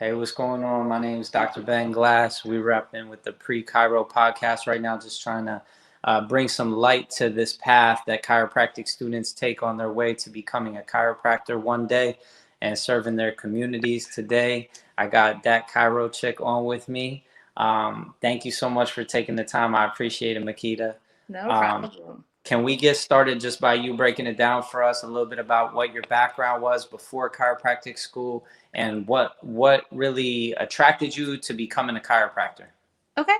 Hey, what's going on? My name is Dr. Ben Glass. We repping with the Chiro podcast right now, just trying to bring some light to this path that chiropractic students take on their way to becoming a chiropractor one day and serving their communities. Today, I got that Chiro chick on with me. Thank you so much for taking the time. I appreciate it, Makita. No Um, problem. can we get started just by you breaking it down for us a little bit about what your background was before chiropractic school and what really attracted you to becoming a chiropractor? Okay.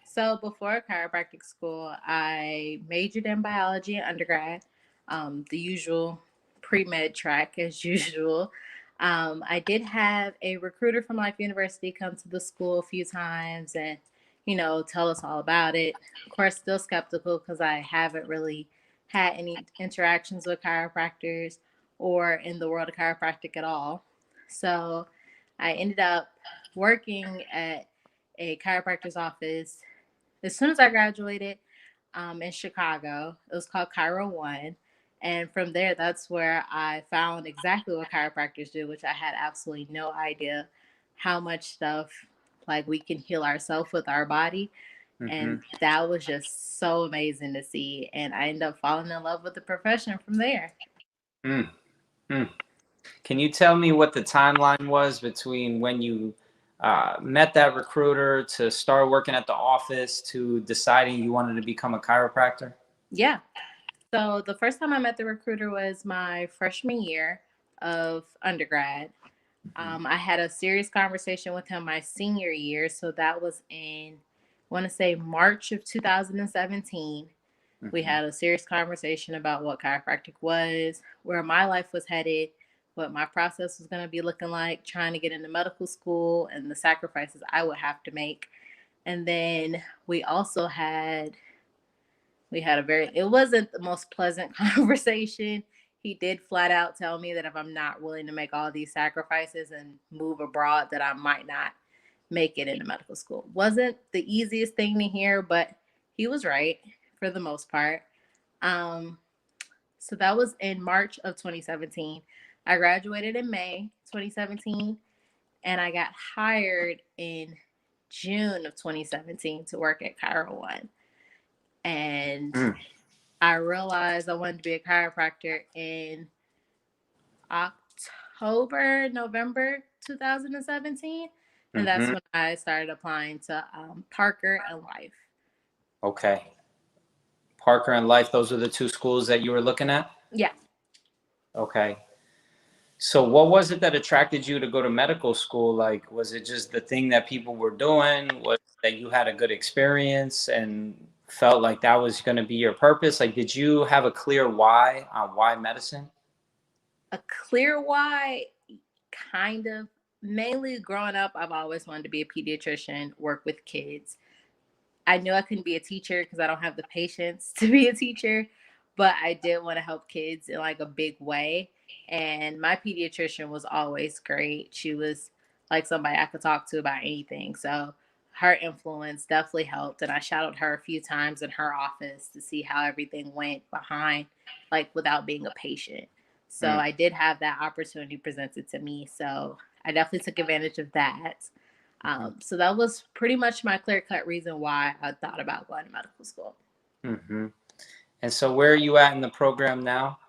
So before chiropractic school, I majored in biology in undergrad, the usual pre-med track as usual. I did have a recruiter from Life University come to the school a few times and, tell us all about it. Of course, still skeptical because I haven't really had any interactions with chiropractors or in the world of chiropractic at all. So I ended up working at a chiropractor's office as soon as I graduated in Chicago. It was called Chiro One. And from there, that's where I found exactly what chiropractors do, which I had absolutely no idea how much stuff like we can heal ourselves with our body. Mm-hmm. And that was just so amazing to see. And I ended up falling in love with the profession from there. Mm, mm. Can you tell me what the timeline was between when you met that recruiter to start working at the office to deciding you wanted to become a chiropractor? Yeah. So the first time I met the recruiter was my freshman year of undergrad. Mm-hmm. I had a serious conversation with him my senior year. So that was in, I want to say, March of 2017. We Mm-hmm. had a serious conversation about what chiropractic was, where my life was headed, what my process was going to be looking like, trying to get into medical school, and the sacrifices I would have to make. And then we had a very, it wasn't the most pleasant conversation. He did flat out tell me that if I'm not willing to make all these sacrifices and move abroad, that I might not make it into medical school. Wasn't the easiest thing to hear, but he was right for the most part. Um, so that was in March of 2017. I graduated in May 2017, and I got hired in June of 2017 to work at Chiro One. And Mm. I realized I wanted to be a chiropractor in November 2017. And that's Mm-hmm. when I started applying to Parker and Life. Okay. Parker and Life, those are the two schools that you were looking at? Yeah. Okay. So what was it that attracted you to go to medical school? Like, was it just the thing that people were doing? Was it that you had a good experience and felt like that was going to be your purpose? Like, did you have a clear why on why medicine? A clear why, kind of. Mainly growing up, I've always wanted to be a pediatrician, work with kids. I knew I couldn't be a teacher because I don't have the patience to be a teacher, but I did want to help kids in like a big way. And my pediatrician was always great. She was like somebody I could talk to about anything. So her influence definitely helped. And I shadowed her a few times in her office to see how everything went behind, like without being a patient. So Mm, I did have that opportunity presented to me. So I definitely took advantage of that. So that was pretty much my clear cut reason why I thought about going to medical school. mm-hmm. And so where are you at in the program now?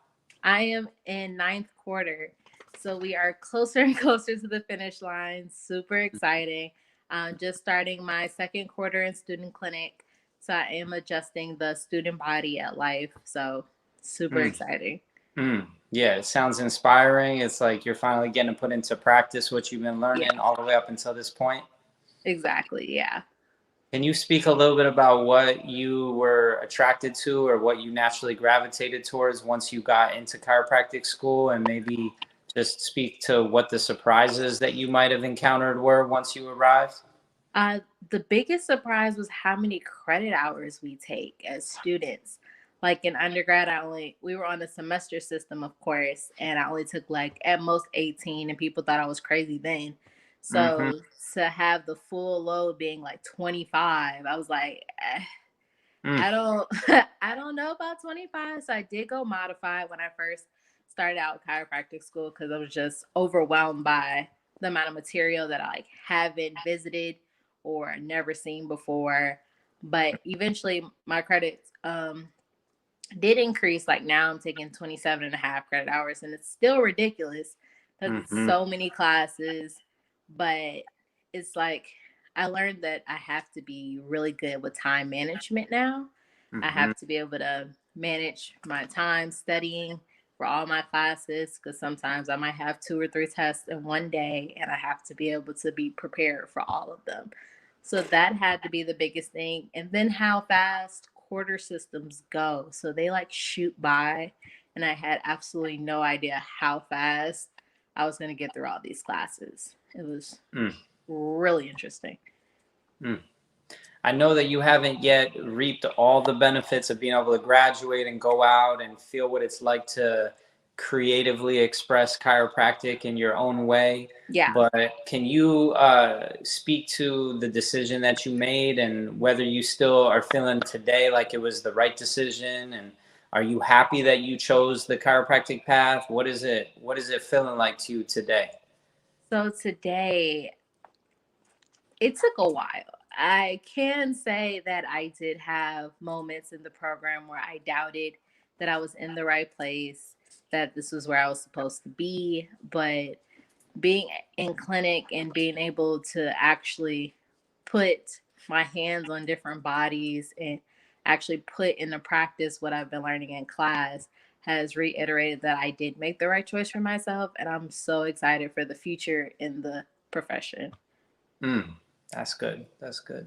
I am in ninth quarter. So we are closer and closer to the finish line. Super exciting. Just starting my second quarter in student clinic. So I am adjusting the student body at Life. So super Mm, exciting. yeah, it sounds inspiring. It's like you're finally getting to put into practice what you've been Yeah, learning all the way up until this point. exactly. Yeah. Can you speak a little bit about what you were attracted to or what you naturally gravitated towards once you got into chiropractic school, and maybe just speak to what the surprises that you might have encountered were once you arrived? Uh, the biggest surprise was how many credit hours we take as students. Like in undergrad, we were on the semester system, of course, and I only took like at most 18, and people thought I was crazy then. Mm-hmm. So to have the full load being like 25, I was like, Mm, I don't, I don't know about 25. So I did go modified when I first started out chiropractic school because I was just overwhelmed by the amount of material that I like haven't visited or never seen before. But eventually my credits did increase. Like now I'm taking 27 and a half credit hours, and it's still ridiculous because it's Mm-hmm. so many classes. But it's like I learned that I have to be really good with time management now. I Mm-hmm. have to be able to manage my time studying for all my classes, because sometimes I might have 2 or 3 tests in one day and I have to be able to be prepared for all of them. So that had to be the biggest thing. And then how fast quarter systems go. So they like shoot by, and I had absolutely no idea how fast I was going to get through all these classes. It was Mm. really interesting. Mm. I know that you haven't yet reaped all the benefits of being able to graduate and go out and feel what it's like to creatively express chiropractic in your own way. Yeah. But can you speak to the decision that you made and whether you still are feeling today like it was the right decision? And are you happy that you chose the chiropractic path? What is it? What is it feeling like to you today? So today, it took a while. I can say that I did have moments in the program where I doubted that I was in the right place, that this was where I was supposed to be. But being in clinic and being able to actually put my hands on different bodies and actually put into practice what I've been learning in class has reiterated that I did make the right choice for myself. And I'm so excited for the future in the profession. Mm, that's good. That's good.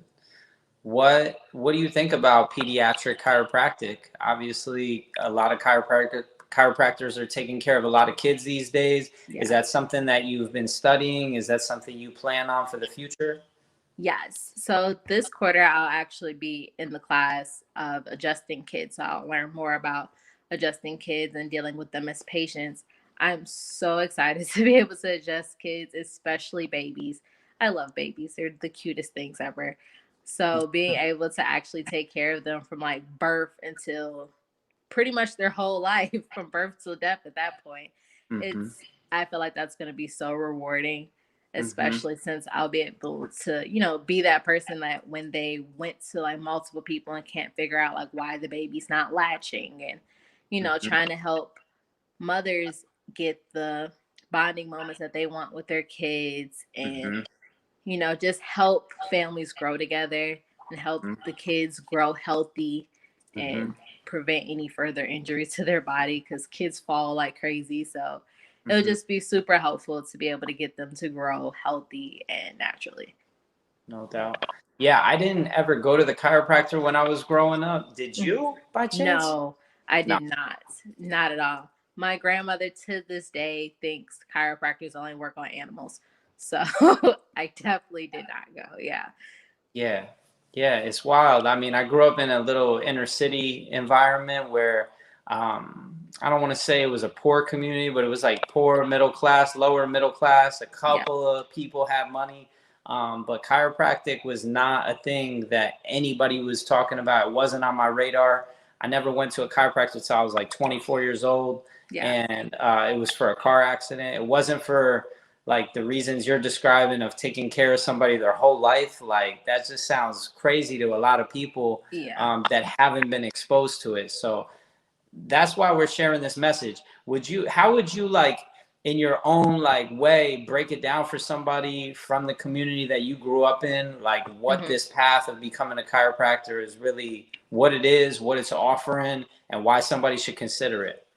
What do you think about pediatric chiropractic? Obviously, a lot of chiropractors are taking care of a lot of kids these days. Is Yeah. that something that you've been studying? Is that something you plan on for the future? Yes. So this quarter, I'll actually be in the class of adjusting kids. So I'll learn more about adjusting kids and dealing with them as patients. I'm so excited to be able to adjust kids, especially babies. I love babies, they're the cutest things ever. So being able to actually take care of them from like birth until pretty much their whole life, from birth till death at that point, Mm-hmm. it's I feel like that's going to be so rewarding, Mm-hmm. especially since I'll be able to be that person that when they went to like multiple people and can't figure out like why the baby's not latching, and Mm-hmm. trying to help mothers get the bonding moments that they want with their kids, and Mm-hmm. just help families grow together and help the kids grow healthy Mm-hmm. and prevent any further injuries to their body, because kids fall like crazy. So it would Mm-hmm. just be super helpful to be able to get them to grow healthy and naturally. No doubt. Yeah, I didn't ever go to the chiropractor when I was growing up. Did Mhm. you, by chance? No, I No. did not. Not at all. My grandmother to this day thinks chiropractors only work on animals. So I definitely did not go. Yeah. Yeah. Yeah, it's wild. I mean, I grew up in a little inner city environment where I don't want to say it was a poor community, but it was like poor middle class, lower middle class. A Yeah. couple of people had money. But chiropractic was not a thing that anybody was talking about. It wasn't on my radar. I never went to a chiropractor until I was like 24 years old. Yeah. And it was for a car accident. It wasn't for like the reasons you're describing of taking care of somebody their whole life. Like that just sounds crazy to a lot of people Yeah. that haven't been exposed to it. So that's why we're sharing this message. How would you like in your own like way break it down for somebody from the community that you grew up in, like what Hmm. this path of becoming a chiropractor is really, what it is, what it's offering, and why somebody should consider it?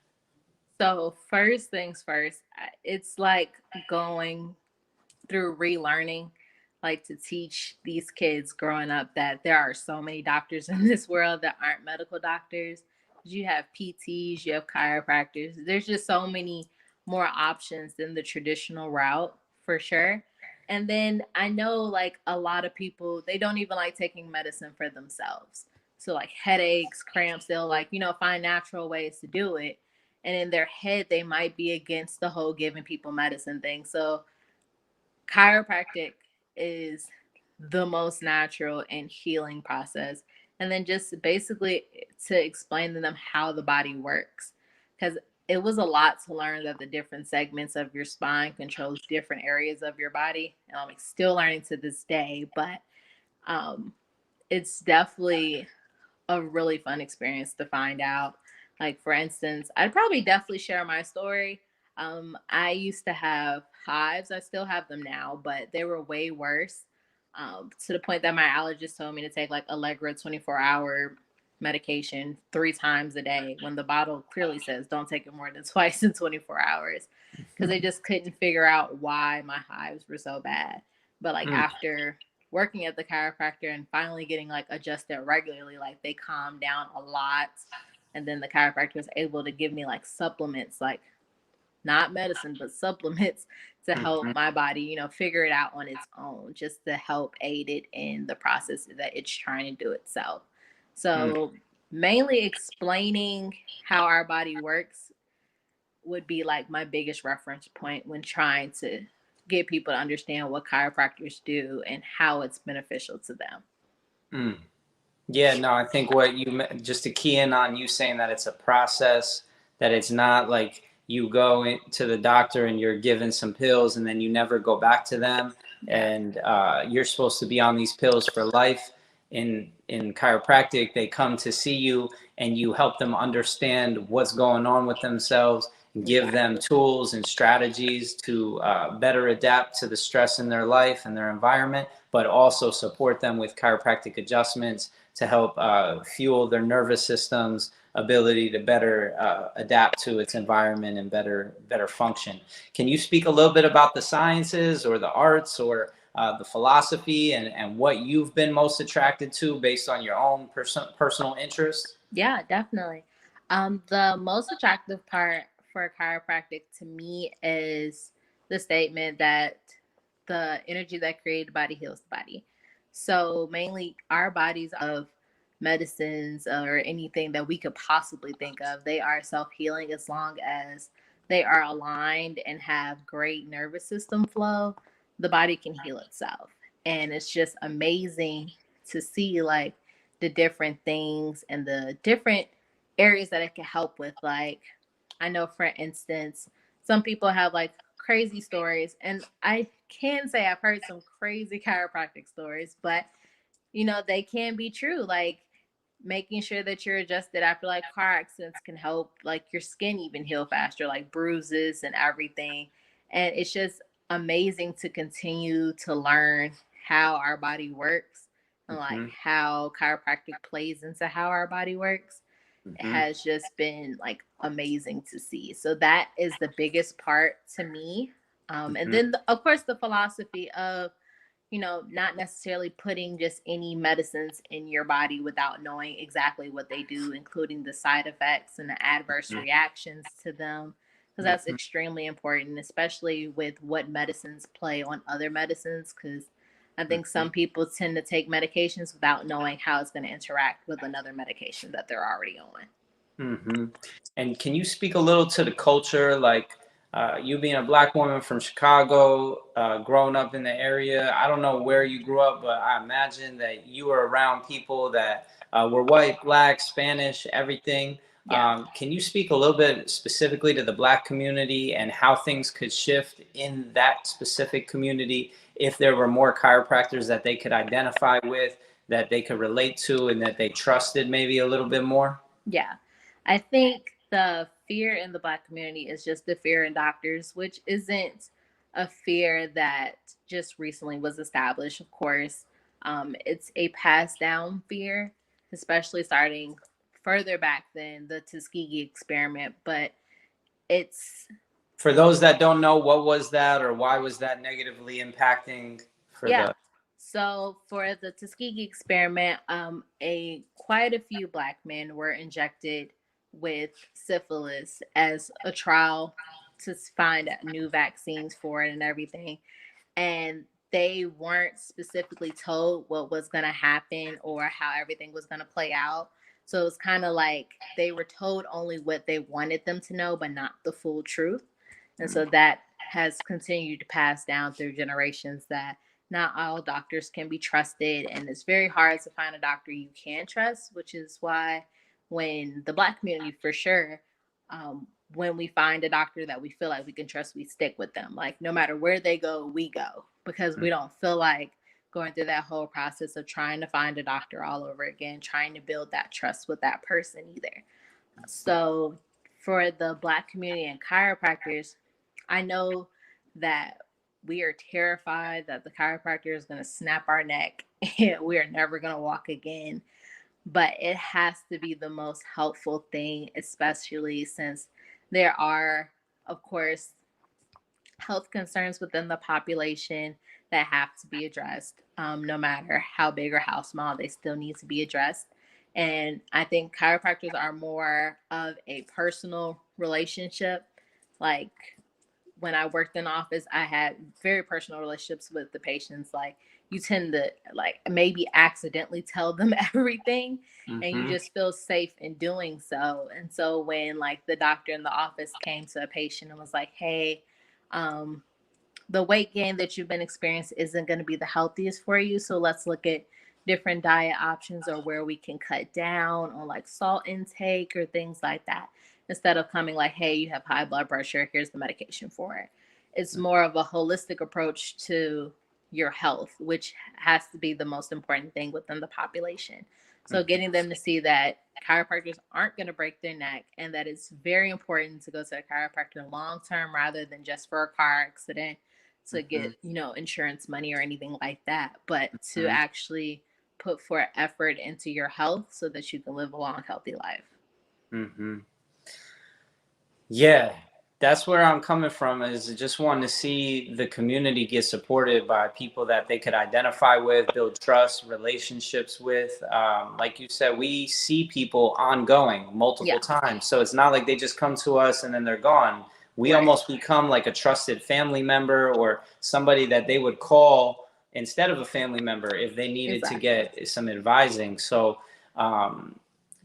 So, first things first, it's like going through relearning, like to teach these kids growing up that there are so many doctors in this world that aren't medical doctors. You have PTs, you have chiropractors. There's just so many more options than the traditional route, for sure. And then I know like a lot of people, they don't even like taking medicine for themselves. So, like headaches, cramps, they'll like, find natural ways to do it. And in their head, they might be against the whole giving people medicine thing. So, chiropractic is the most natural and healing process. And then just basically to explain to them how the body works. Because it was a lot to learn that the different segments of your spine controls different areas of your body. And I'm still learning to this day, but um, it's definitely a really fun experience to find out. Like, for instance, I'd probably definitely share my story. I used to have hives. I still have them now, but they were way worse, to the point that my allergist told me to take like Allegra 24-hour medication 3 times a day when the bottle clearly says don't take it more than twice in 24 hours, because they just couldn't figure out why my hives were so bad. But like Mm, after working at the chiropractor and finally getting like adjusted regularly, like they calmed down a lot. And then the chiropractor was able to give me like supplements, like not medicine, but supplements to help mhm, my body, figure it out on its own, just to help aid it in the process that it's trying to do itself. mm. So, mainly explaining how our body works would be like my biggest reference point when trying to get people to understand what chiropractors do and how it's beneficial to them. Mm. Yeah, no, I think what just to key in on you saying that it's a process, that it's not like you go to the doctor and you're given some pills and then you never go back to them, Yeah. and you're supposed to be on these pills for life. In chiropractic, they come to see you and you help them understand what's going on with themselves, give them Exactly. tools and strategies to better adapt to the stress in their life and their environment, but also support them with chiropractic adjustments to help fuel their nervous system's ability to better adapt to its environment and better function. Can you speak a little bit about the sciences or the arts or the philosophy, and what you've been most attracted to based on your own personal interest? Yeah, definitely. The most attractive part for chiropractic to me is the statement that the energy that created the body heals the body. So mainly our bodies of medicines or anything that we could possibly think of, they are self-healing as long as they are aligned and have great nervous system flow, the body can heal itself. And it's just amazing to see like the different things and the different areas that it can help with. Like, I know, for instance, some people have like crazy stories, and I can say I've heard some crazy chiropractic stories, but they can be true. Like, making sure that you're adjusted after like car accidents can help like your skin even heal faster, like bruises and everything. And it's just amazing to continue to learn how our body works and like Hmm. how chiropractic plays into how our body works. It Hmm. has just been like amazing to see. So that is the biggest part to me. And Hmm. then, of course, the philosophy of not necessarily putting just any medicines in your body without knowing exactly what they do, including the side effects and the adverse reactions to them. Because that's Hmm. extremely important, especially with what medicines play on other medicines. Because I think Hmm. some people tend to take medications without knowing how it's going to interact with another medication that they're already on. Hmm. And can you speak a little to the culture, like you being a Black woman from Chicago, growing up in the area? I don't know where you grew up, but I imagine that you were around people that were white, Black, Spanish, everything. Yeah. Can you speak a little bit specifically to the Black community and how things could shift in that specific community if there were more chiropractors that they could identify with, that they could relate to, and that they trusted maybe a little bit more? Yeah. I think the fear in the Black community is just the fear in doctors, which isn't a fear that just recently was established, of course. It's a passed down fear, especially starting further back than the Tuskegee experiment. But it's, For those that don't know, what was that, or why was that negatively impacting for yeah. the? So for the Tuskegee experiment, a quite a few Black men were injected with syphilis as a trial to find new vaccines for it and everything. And they weren't specifically told what was going to happen or how everything was going to play out. So it was kind of like they were told only what they wanted them to know, but not the full truth. And so that has continued to pass down through generations, that not all doctors can be trusted. And it's very hard to find a doctor you can trust, which is why when the Black community, for sure, when we find a doctor that we feel like we can trust, we stick with them. Like no matter where they go, we go, because we don't feel like going through that whole process of trying to find a doctor all over again, trying to build that trust with that person either. So for the Black community and chiropractors, I know that we are terrified that the chiropractor is going to snap our neck and we are never going to walk again. But it has to be the most helpful thing, especially since there are, of course, health concerns within the population that have to be addressed. No matter how big or how small, they still need to be addressed. And I think chiropractors are more of a personal relationship. Like when I worked in office, I had very personal relationships with the patients. Like you tend to like maybe accidentally tell them everything, and you Mm-hmm. just feel safe in doing so. And so when like the doctor in the office came to a patient and was like, "Hey, um, the weight gain that you've been experiencing isn't going to be the healthiest for you. So let's look at different diet options or where we can cut down on like salt intake or things like that." Instead of coming like, "Hey, you have high blood pressure, here's the medication for it." It's more of a holistic approach to your health, which has to be the most important thing within the population. So getting them to see that chiropractors aren't going to break their neck and that it's very important to go to a chiropractor long term rather than just for a car accident to Mm-hmm. get, insurance money or anything like that, but to Mm-hmm. actually put forth effort into your health so that you can live a long, healthy life. Mm-hmm. Yeah, that's where I'm coming from, is just wanting to see the community get supported by people that they could identify with, build trust, relationships with. Like you said, we see people ongoing multiple Yeah, times. So it's not like they just come to us and then they're gone. We right. almost become like a trusted family member or somebody that they would call instead of a family member if they needed to Exactly. get some advising. So, um,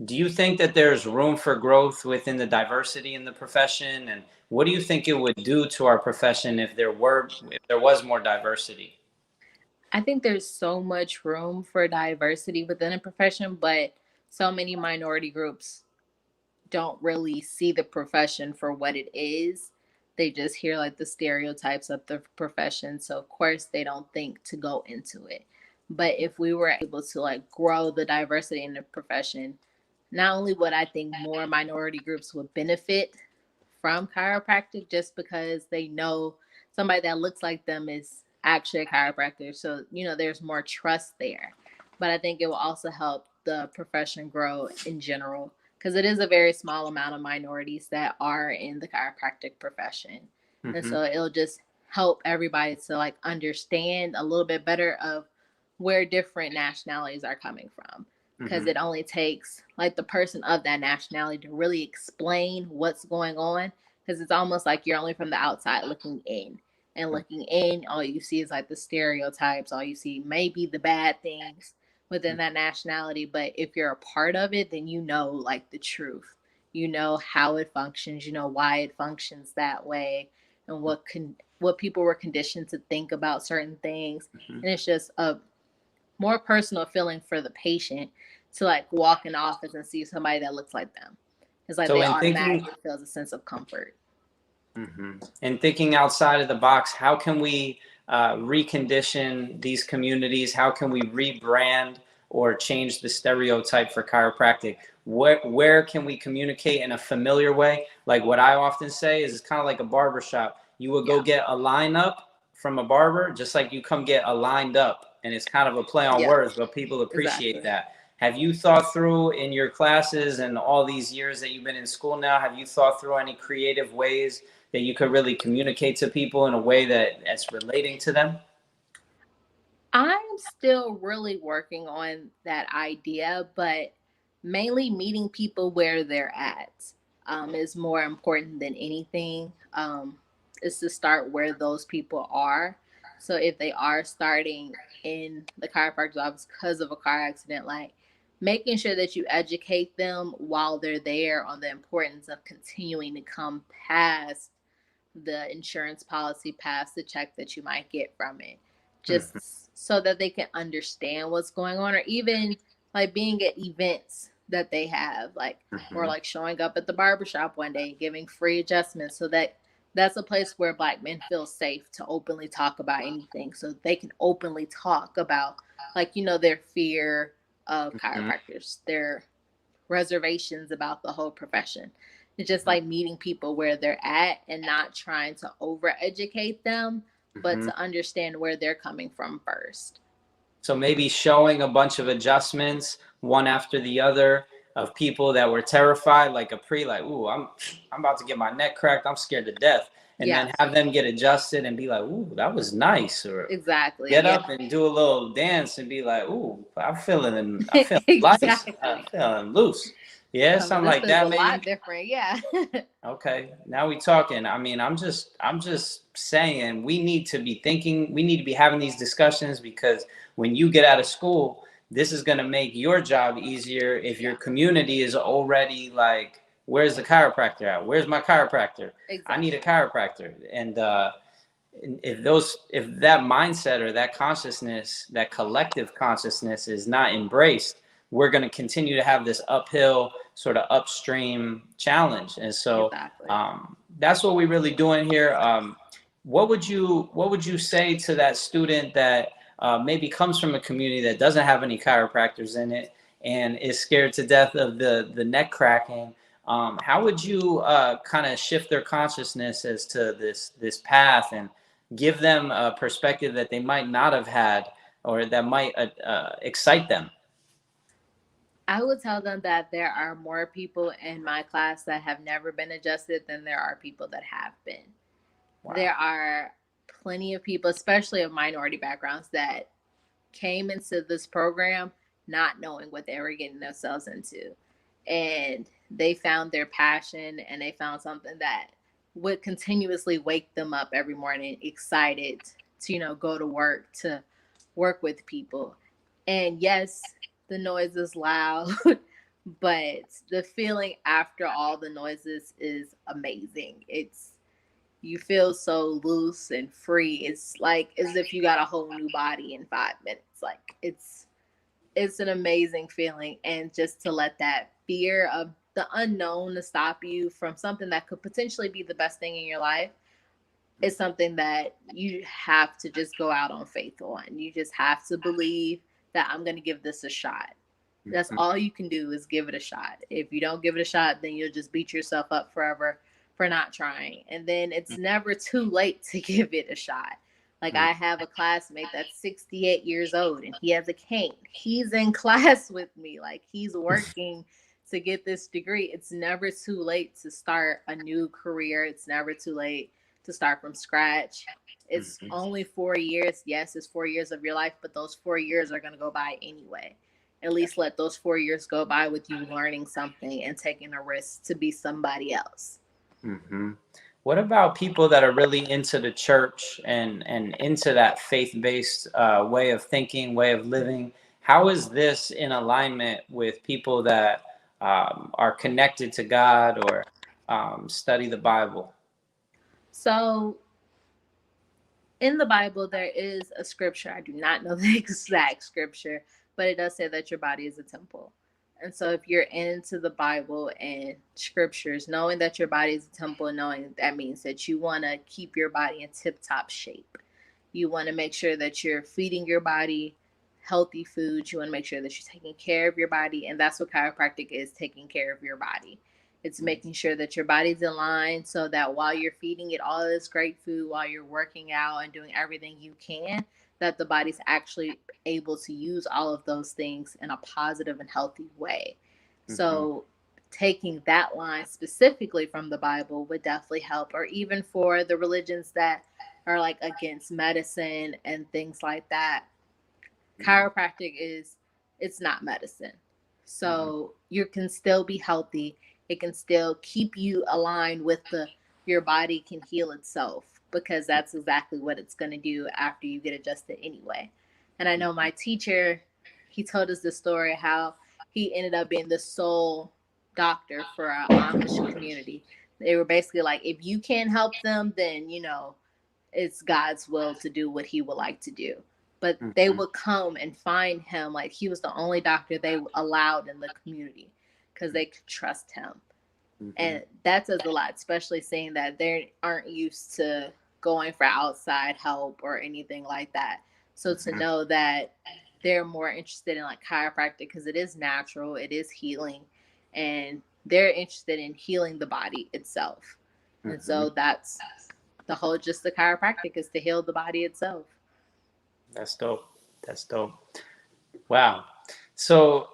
do you think that there's room for growth within the diversity in the profession? And what do you think it would do to our profession if there was more diversity? I think there's so much room for diversity within a profession, but so many minority groups don't really see the profession for what it is. They just hear like the stereotypes of the profession. So of course they don't think to go into it. But if we were able to like grow the diversity in the profession, not only would I think more minority groups would benefit from chiropractic just because they know somebody that looks like them is actually a chiropractor. So, there's more trust there. But I think it will also help the profession grow in general because it is a very small amount of minorities that are in the chiropractic profession. And Mm-hmm. so it'll just help everybody to like understand a little bit better of where different nationalities are coming from, because Mm-hmm. it only takes like the person of that nationality to really explain what's going on, because it's almost like you're only from the outside looking in, and looking in all you see is like the stereotypes, all you see maybe the bad things within that nationality. But if you're a part of it, then you know like the truth, you know how it functions, you know why it functions that way, and what people were conditioned to think about certain things. Mm-hmm. And it's just a more personal feeling for the patient to like walk in the office and see somebody that looks like them. It's like So they in thinking, automatically feels a sense of comfort. and thinking outside of the box, how can we recondition these communities? How can we rebrand or change the stereotype for chiropractic? Where can we communicate in a familiar way? Like what I often say is it's kind of like a barber shop. You would go Yeah. get a lineup from a barber, just like you come get a lined up. And it's kind of a play on Yeah. words, but people appreciate Exactly. that. Have you thought through in your classes and all these years that you've been in school now, have you thought through any creative ways that you could really communicate to people in a way that's relating to them? I'm still really working on that idea, but mainly meeting people where they're at is more important than anything. Is to start where those people are. So if they are starting in the chiropractor's office because of a car accident, like making sure that you educate them while they're there on the importance of continuing to come past the insurance policy, past the check that you might get from it, Mhm. just so that they can understand what's going on, or even like being at events that they have, like, or Mm-hmm. like showing up at the barbershop one day, giving free adjustments, so that that's a place where Black men feel safe to openly talk about anything, so they can openly talk about, like, their fear of Mm-hmm. chiropractors, their reservations about the whole profession. It's just like meeting people where they're at and not trying to overeducate them, but Mm-hmm. to understand where they're coming from first. So maybe showing a bunch of adjustments one after the other of people that were terrified, like a pre, like, ooh, I'm about to get my neck cracked. I'm scared to death. And Yeah, then have them get adjusted and be like, ooh, that was nice. Or exactly. get Yeah, up and do a little dance and be like, ooh, I feel light. I'm exactly. feeling loose. Yeah, something This like is a that maybe. lot different. Yeah. Okay, now we talking. I mean, I'm just saying we need to be thinking, we need to be having these discussions because when you get out of school, this is going to make your job easier if your Yeah, community is already like, where's the chiropractor at? Where's my chiropractor? I need a exactly. chiropractor. And if that mindset or that consciousness, that collective consciousness is not embraced, we're going to continue to have this uphill sort of upstream challenge. And so Exactly. that's what we're really doing here. What would you say to that student that maybe comes from a community that doesn't have any chiropractors in it and is scared to death of the neck cracking? How would you kind of shift their consciousness as to this path and give them a perspective that they might not have had or that might excite them? I would tell them that there are more people in my class that have never been adjusted than there are people that have been. Wow. There are plenty of people, especially of minority backgrounds, that came into this program not knowing what they were getting themselves into. And they found their passion and they found something that would continuously wake them up every morning, excited to, go to work, to work with people. And yes, the noise is loud, but the feeling after all the noises is amazing. You feel so loose and free. It's like as if you got a whole new body in 5 minutes. Like it's an amazing feeling. And just to let that fear of the unknown to stop you from something that could potentially be the best thing in your life is something that you have to just go out on faith on. You just have to believe that I'm going to give this a shot. That's Mhm. all you can do is give it a shot. If you don't give it a shot, then you'll just beat yourself up forever for not trying. And then it's never too late to give it a shot. Like Mhm. I have a classmate that's 68 years old and he has a cane. He's in class with me. Like he's working to get this degree. It's never too late to start a new career. It's never too late to start from scratch. It's Mhm. only 4 years. Yes, it's 4 years of your life, but those 4 years are going to go by anyway. At least let those 4 years go by with you learning something and taking a risk to be somebody else. Hmm. What about people that are really into the church and into that faith-based way of thinking, way of living? How is this in alignment with people that are connected to God or study the Bible? So, in the Bible, there is a scripture. I do not know the exact scripture, but it does say that your body is a temple. And so, if you're into the Bible and scriptures, knowing that your body is a temple, knowing that means that you want to keep your body in tip top shape. You want to make sure that you're feeding your body healthy foods. You want to make sure that you're taking care of your body. And that's what chiropractic is, taking care of your body. It's making sure that your body's in line so that while you're feeding it all this great food, while you're working out and doing everything you can, that the body's actually able to use all of those things in a positive and healthy way. Hmm. So, taking that line specifically from the Bible would definitely help, or even for the religions that are like against medicine and things like that. Chiropractic is, it's not medicine. Hmm. So you can still be healthy. It can still keep you aligned with the your body can heal itself, because that's exactly what it's going to do after you get adjusted anyway. And I know my teacher, he told us the story how he ended up being the sole doctor for our Amish community. They were basically like, if you can't help them, then it's God's will to do what he would like to do. But they Hmm. would come and find him. Like he was the only doctor they allowed in the community. because they could trust him. Mm-hmm. And that says a lot, especially seeing that they aren't used to going for outside help or anything like that. So to know that they're more interested in like chiropractic because it is natural, it is healing, and they're interested in healing the body itself. And so that's the whole just the chiropractic is to heal the body itself. That's dope. That's dope. Wow. So,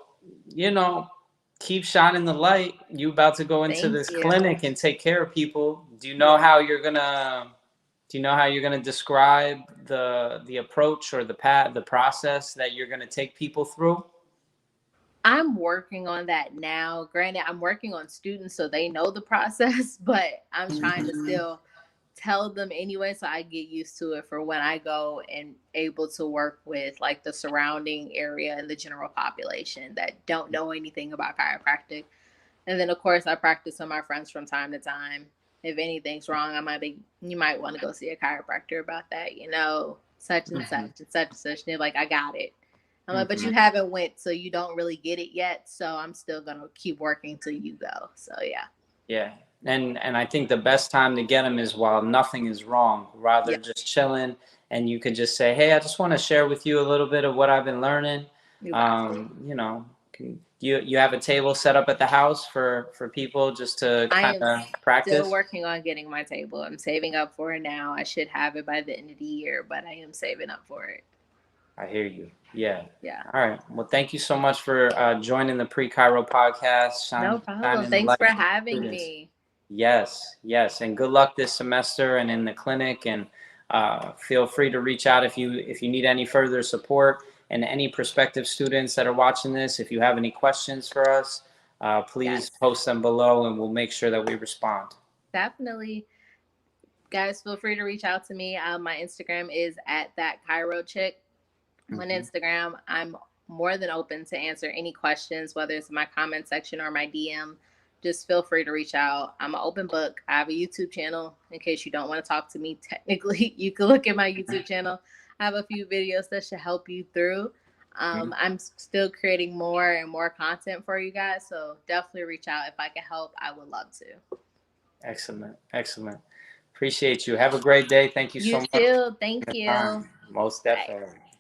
keep shining the light. You about to go into Thank this you. clinic and take care of people. Do you know how you're gonna describe the approach or the path, the process that you're gonna take people through? I'm working on that now. Granted, I'm working on students so they know the process, but I'm trying to still tell them anyway so I get used to it for when I go and able to work with like the surrounding area and the general population that don't know anything about chiropractic. And then of course I practice with my friends from time to time. If anything's wrong, you might want to go see a chiropractor about that, such and such and such and such. And they're like, I got it. I'm like, but you haven't went, so you don't really get it yet. So I'm still gonna keep working till you go. So yeah. Yeah. And I think the best time to get them is while nothing is wrong, rather Yeah. just chilling, and you could just say, hey, I just want to share with you a little bit of what I've been learning. You have a table set up at the house for people just to I kind am of practice? still working on getting my table. I'm saving up for it now. I should have it by the end of the year, but I am saving up for it. I hear you. Yeah. Yeah. All right. Well, thank you so much for joining the Pre-Chiro podcast. No problem. Thanks for having me. Yes, yes, and good luck this semester and in the clinic. And feel free to reach out if you need any further support. And any prospective students that are watching this, if you have any questions for us, please post them below, and we'll make sure that we respond. Definitely. Guys, feel free to reach out to me. My Instagram is at that Chiro chick. On Instagram, I'm more than open to answer any questions, whether it's in my comment section or my DM. Just feel free to reach out. I'm an open book. I have a YouTube channel in case you don't want to talk to me technically. You can look at my YouTube channel. I have a few videos that should help you through. I'm still creating more and more content for you guys. So definitely reach out. If I can help, I would love to. Excellent. Excellent. Appreciate you. Have a great day. Thank you so much. You too. Thank you. Most definitely. Bye.